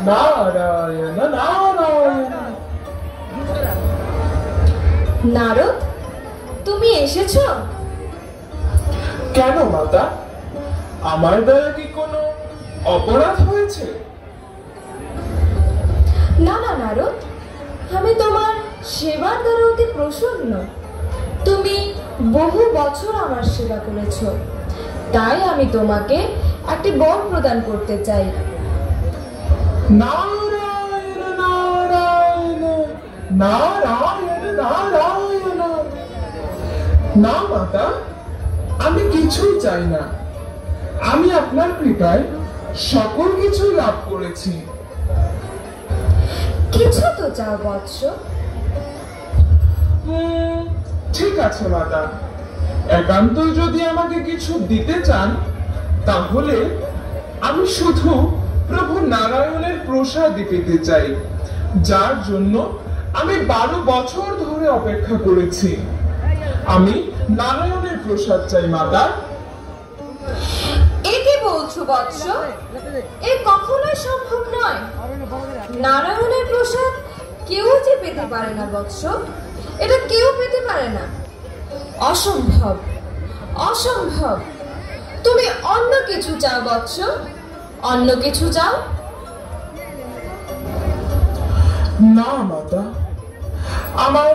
নারায়ণ নারায়ণ। নারদ, তুমি এসেছো? কেন মাতা, আমার দ্বারা কি কোনো অপরাধ হয়েছে? না না নারদ, আমি তোমার সেবার দ্বারা অতি প্রসন্ন। তুমি বহু বছর আমার সেবা করেছো, তাই আমি তোমাকে একটি বর প্রদান করতে চাই। নারায়ণ নারায়ণ নারায়ণ নারায়ণ। না মাতা, আমি কিছুই চাই না। আমি আপনার কৃপায় সকল কিছু লাভ করেছি। কিছু তো চাও বৎস। ঠিক আছে মাতা, একান্ত যদি আমাকে কিছু দিতে চান, তাহলে আমি শুধু প্রভু নারায়ণের প্রসাদ পেতে চাই, যার জন্য আমি 12 বছর ধরে অপেক্ষা করেছি। আমি নারায়ণের প্রসাদ চাই মাতা। এ কি বলছো বৎস? এ কখনোই সম্ভব নয়। নারায়ণের প্রসাদ কেউ যে পেতে পারে না বৎস, এটা কেউ পেতে পারে না। অসম্ভব, অসম্ভব। তুমি অন্য কিছু চাও বৎস, অন্য কিছু চাও। না মাতা, আমার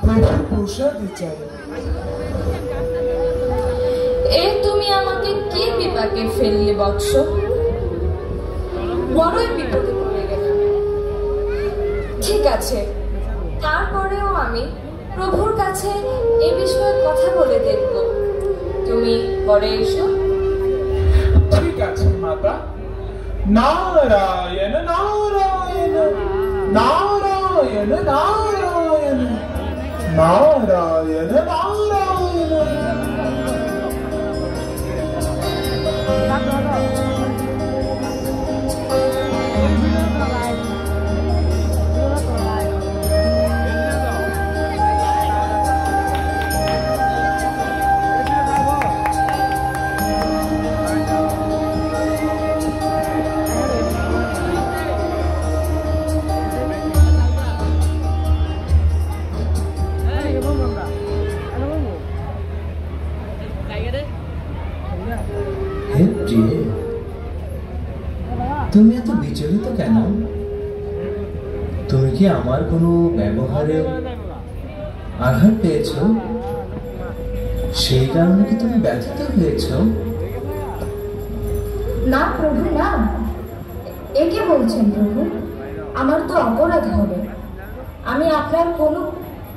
প্রভুর প্রসাদই চাই। এ তুমি আমাকে কি বিপাকে ফেললে বৎস? বড়ই বিপদে পড়ে গেলাম। ঠিক আছে, তারপরেও আমি প্রভুর কাছে এ বিষয়ে কথা বলে দেখব। তুমি পরে এসো। ঠিক আছে মাতা। নারায়ণ নারায়ণ নারায়ণ নারায়ণ নারায়ণ নারায়ণ। হে প্রিয়, তুমি এত বিচলিত কেন? তুমি কি আমার কোনো ব্যবহারে আঘাত পেয়েছ? সেই কারণে কি তুমি ব্যথিত হয়েছ? না প্রভু, না। এ কি বলছেন প্রভু? আমার তো অপরাধ হবে। আমি আপনার কোনো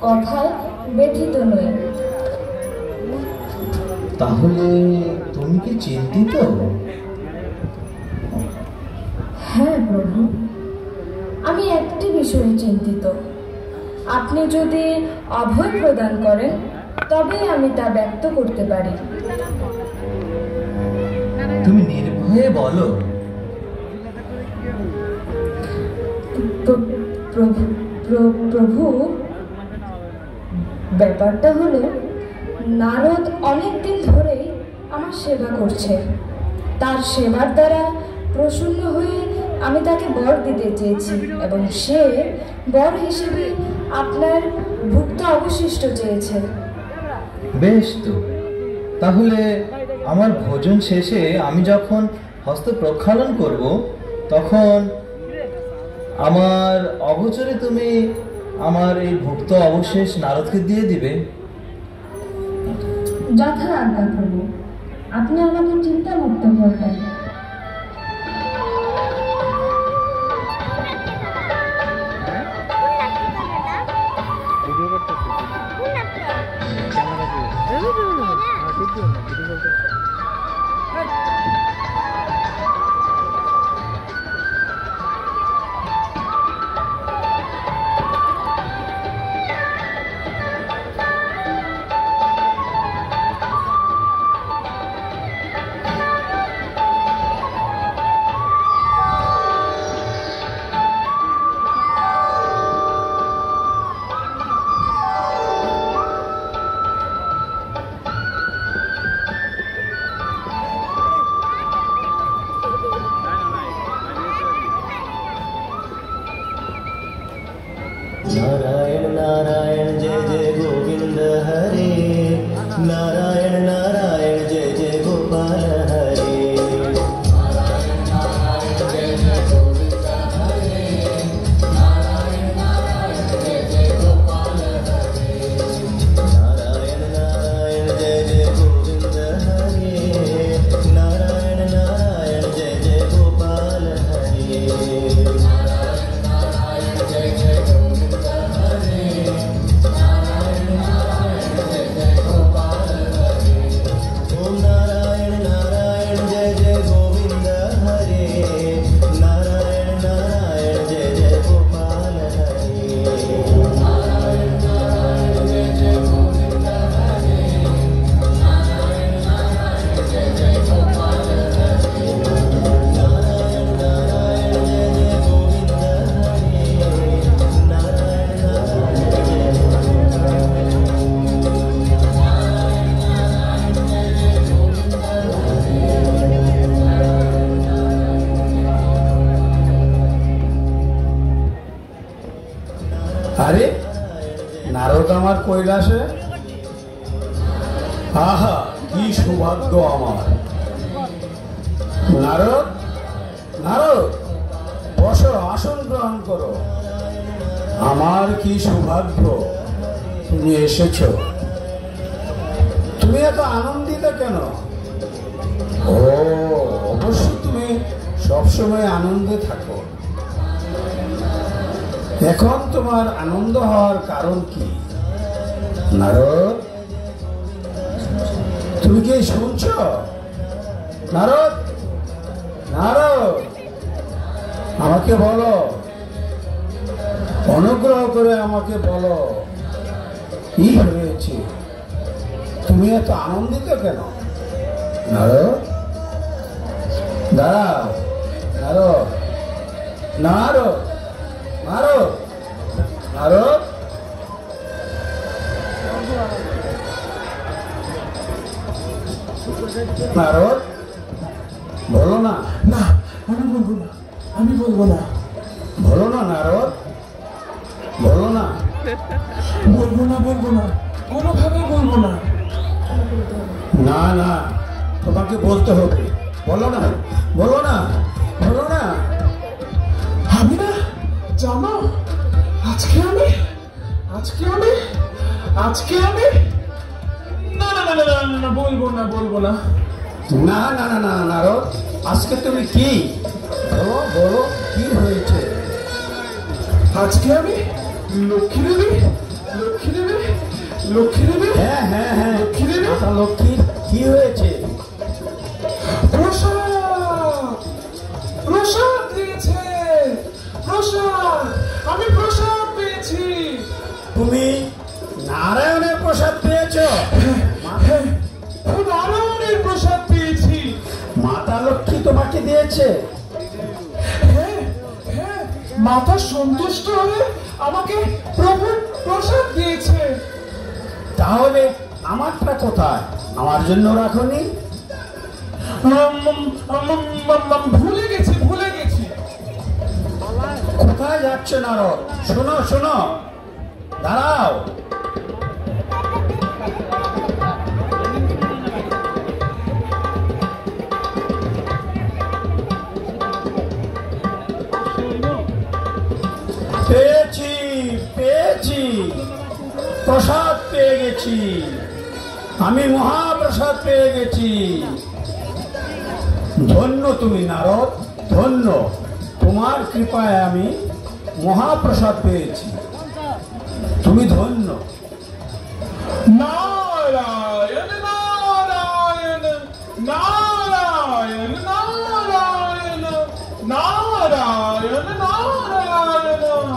কথায় ব্যথিত নই। তাহলে তুমি কি চিন্তিত? হ্যাঁ প্রভু, আমি একটি বিষয়ে চিন্তিত। আপনি যদি অভয় প্রদান করেন, তবে আমি তা ব্যক্ত করতে পারি। তুমি নির্ভয়ে বলো। প্রভু, ব্যাপারটা হলো, নারদ অনেকদিন ধরেই আমার সেবা করছে। তার সেবার দ্বারা প্রসন্ন হয়ে আমি তাকে বর দিতে চেয়েছি, এবং সে বর হিসেবে আপনার ভুক্ত অবশিষ্ট চেয়েছে। বেশ তো, তাহলে আমার ভোজন শেষে আমি যখন হস্ত প্রক্ষালন করব, তখন আমার অগোচরে তুমি আমার এই ভুক্ত অবশেষ নারদকে দিয়ে দিবে। যথা আজ্ঞা প্রভু, আপনি আমাকে চিন্তামুক্ত করবেন। আরে নারদ আমার কৈলাসে, আহা কি সৌভাগ্য আমার। নারদ, নারদ, বসো, আসন গ্রহণ করো। আমার কি সৌভাগ্য তুমি এসেছো। তুমি এত আনন্দিত কেন? ও, অবশ্য তুমি সবসময় আনন্দে থাকো। এখন তোমার আনন্দ হওয়ার কারণ কি? নারদ, তুমি কি শুনছ? নারদ, নারদ, আমাকে বলো, অনুগ্রহ করে আমাকে বলো, কি হয়েছে? তুমি এত আনন্দিত কেন? নারদ, দাঁড়াও। নারদ, নারদ, নারদ, নারদ, নারদ, বলো না। না, আমি বলবো না, আমি বলবো না, বলো না নারদ, বলো না। বলবো না, বলবো না, কোনোভাবে বলবো না। না না, তোমাকে বলতে হবে। বলো না, বলো না, বলো না। আমি না জানো, আজকে আমি না না না না না না, বলবো না, বলবো না। না না না না নারদ, আজকে তুমি কি বলো, বলো কি হয়েছে? আজকে আমি লক্ষ্মী দেবী, হ্যাঁ হ্যাঁ হ্যাঁ, লক্ষ্মী দেবী মাতা লক্ষ্মী, কি হয়েছে? প্রসাদ দিয়েছে, প্রসাদ, আমি প্রসাদ পেয়েছি। তুমি নারায়ণের প্রসাদ পেয়েছো? হ্যাঁ, নারায়ণের প্রসাদ পেয়েছি। মাতা লক্ষ্মী তোমাকে দিয়েছে? হ্যাঁ হ্যাঁ, মাতা সন্তুষ্ট হয়ে আমাকে প্রভুর প্রসাদ দিয়েছে। তাহলে আমারটা কোথায়? আমার জন্য রাখোনি? ভুলে গেছি। কোথায় যাচ্ছে নারদ? শোনো শোনো, দাঁড়াও। পেয়েছি, পেয়েছি, প্রসাদ পেয়ে গেছি। আমি মহাপ্রসাদ পেয়ে গেছি। ধন্য তুমি নারদ, ধন্য। তোমার কৃপায় আমি মহাপ্রসাদ পেয়েছি। তুমি ধন্য। নারায়ণ নারায়ণ নারায়ণ নারায়ণ নারায়ণ নারায়ণ।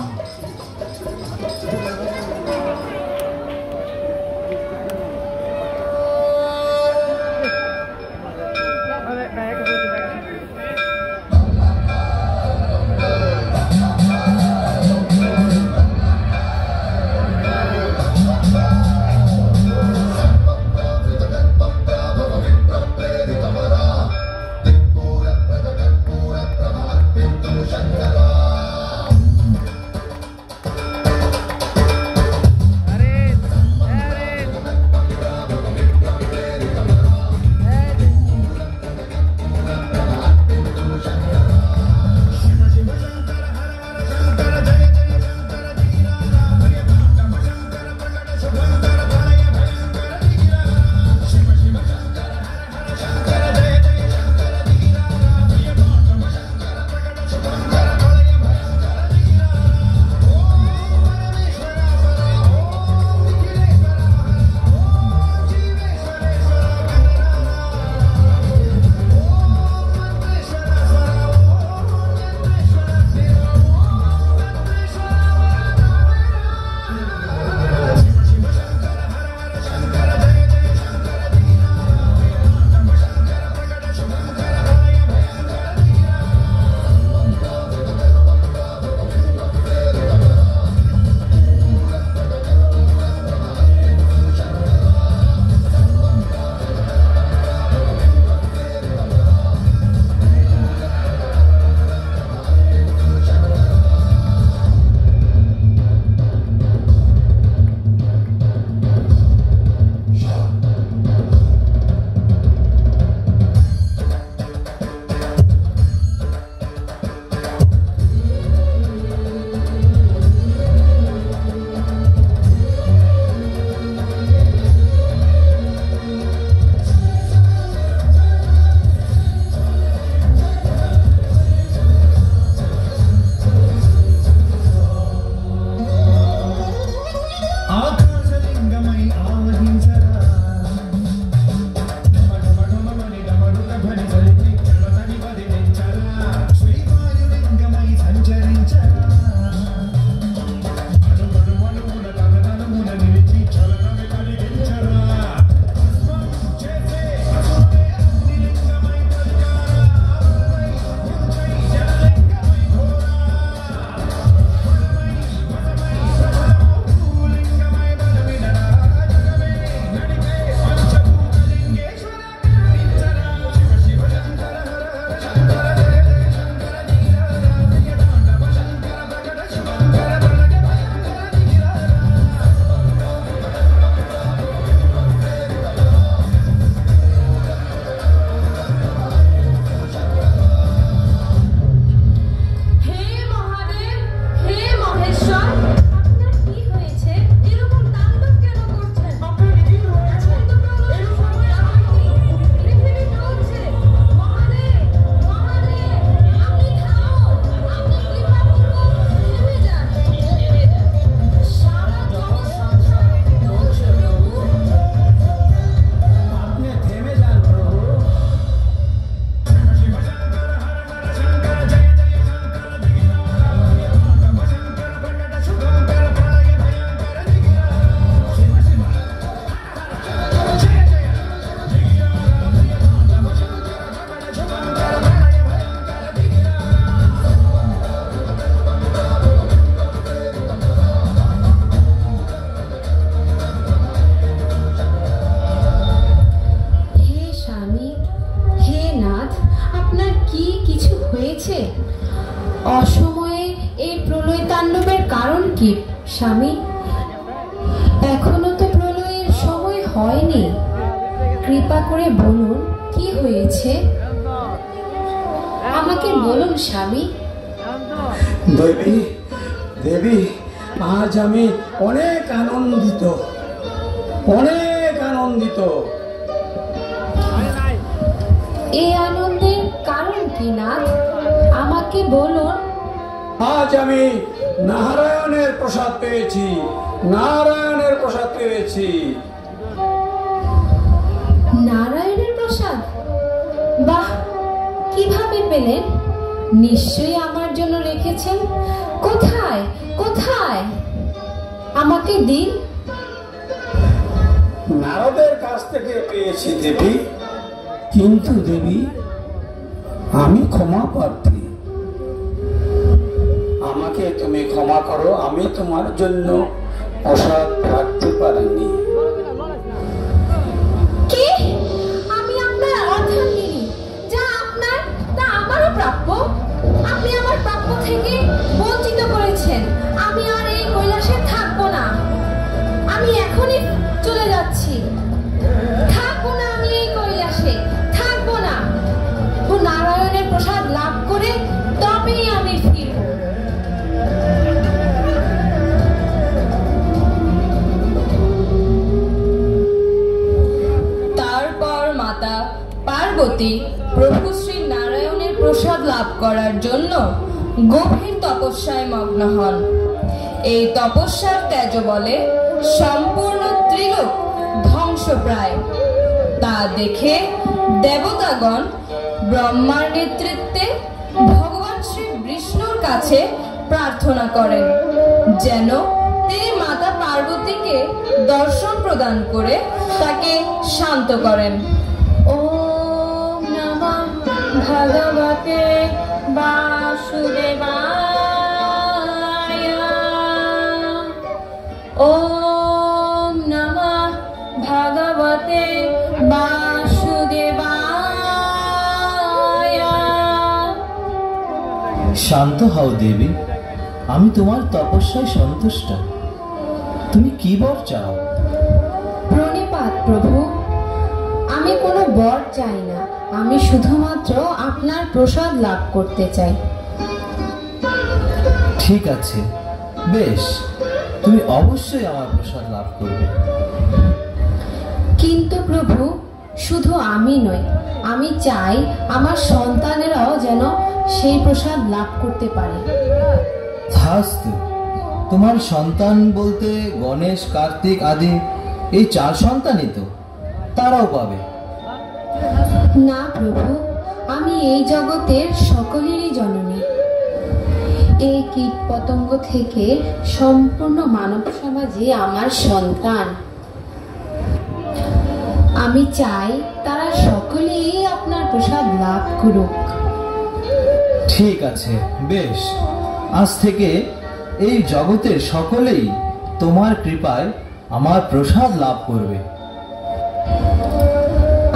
হয়েছে? অসময়ে এই প্রলয় তাণ্ডবের কারণ কি স্বামী? এখনো তো প্রলয়ের সময় হয়নি। কৃপা করে বলুন কি হয়েছে, আমাকে বলুন স্বামী। দেবী, দেবী, আজ আমি অনেক আনন্দিত, অনেক আনন্দিত। এই আনন্দের কারণ কি নাথ, আমাকে বলুন। আজ আমি নারায়ণের প্রসাদ পেয়েছি, নারায়ণের প্রসাদ পেয়েছি। নারায়ণের প্রসাদ? বাহ, কিভাবে পেলেন? নিশ্চয়ই আমার জন্য রেখেছেন। কোথায় কোথায়, আমাকে দিন। নারদের কাছ থেকে পেয়েছি দেবী, কিন্তু দেবী আমি ক্ষমা প্রার্থী। আমাকে তুমি ক্ষমা করো, আমি তোমার জন্য প্রসাদ রাখতে পারিনি। কি? আমি আপনার অর্ধাঙ্গিনী, যা আপনার তা আমারও প্রাপ্য। আপনি আমার প্রাপ্য থেকে বঞ্চিত করেছেন। আমি আর এই কৈলাসে থাকবো না, আমি এখনই চলে যাচ্ছি। থাকবো না আমি এই কৈলাসে, থাকবো না। ও নারায়ণের প্রসাদ লাভ করে তবেই আমি ফিরব। তারপর মাতা পার্বতী প্রভু শ্রী নারায়ণের প্রসাদ লাভ করার জন্য গভীর তপস্যায় মগ্ন হন। এই তপস্যার তেজ বলে সম্পূর্ণ ত্রিলোক ধ্বংসপ্রায়। তা দেখে দেবতাগণ ব্রহ্মার নেতৃত্বে ভগবান শ্রী বিষ্ণুর কাছে প্রার্থনা করেন যেন তিনি মাতা পার্বতীকে দর্শন প্রদান করে তাকে শান্ত করেন। ওম নমঃ ভগবতে বাসুদেবায়। ওম নমঃ ভগবতে বাসুদেবায়। শান্ত হও দেবী, আমি তোমার তপস্যায় সন্তুষ্ট। তুমি কি বর চাও? প্রণিপাত প্রভু, আমি কোনো বর চাই না, আমি শুধুমাত্র আপনার প্রসাদ লাভ করতে চাই। ঠিক আছে, বেশ, তুমি অবশ্যই আমার প্রসাদ লাভ করবে। কিন্তু প্রভু, শুধু আমি নই, আমি চাই আমার সন্তানেরাও যেন সেই প্রসাদ লাভ করতে পারে। থাস্তু, তোমার সন্তান বলতে গণেশ, কার্তিক আদি এই 4 সন্তানই তো, তারাও পাবে। না প্রভু, আমি এই জগতের সকলেরই জননী। এই কীট পতঙ্গ থেকে সম্পূর্ণ মানব সমাজে আমার সন্তান। আমি চাই তারা সকলেই আপনার প্রসাদ লাভ করুক। ঠিক আছে, বেশ, আজ থেকে এই জগতের সকলেই তোমার কৃপায় আমার প্রসাদ লাভ করবে।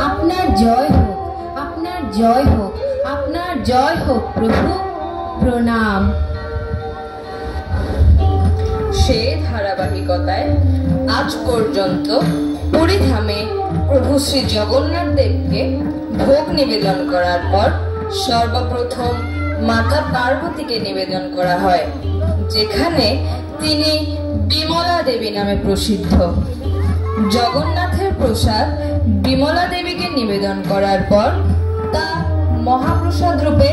আপনার জয় হোক, আপনার জয় হোক, আপনার জয় হোক প্রভু। প্রণাম। সে ধারাবাহিকতায় আজ পর্যন্ত পুরীধামে প্রভু শ্রী জগন্নাথ দেবকে ভোগ নিবেদন করার পর সর্বপ্রথম মাতা পার্বতীকে নিবেদন করা হয়, যেখানে তিনি বিমলা দেবী নামে প্রসিদ্ধ। জগন্নাথের প্রসাদ বিমলা দেবীকে নিবেদন করার পর তা মহাপ্রসাদ রূপে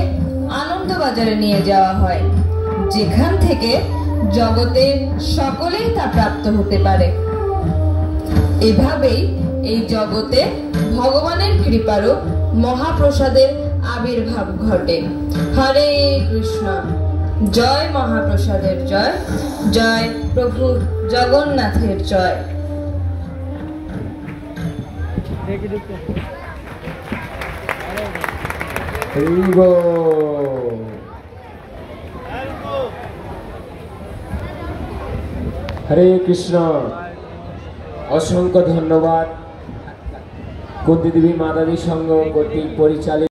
আনন্দবাজারে নিয়ে যাওয়া হয়, যেখান থেকে জগতের সকলেই তা প্রাপ্ত হতে পারে। এভাবেই এই জগতে ভগবানের কৃপারূপ মহাপ্রসাদের আবির্ভাব ঘটে। হরে কৃষ্ণ। জয় মহাপ্রসাদের জয়, জয় প্রভু জগন্নাথের জয়। হরে কৃষ্ণ। অসংখ্য ধন্যবাদ কুন্তি দেবী মাতাজি সংঘ কর্তৃক পরিচালিত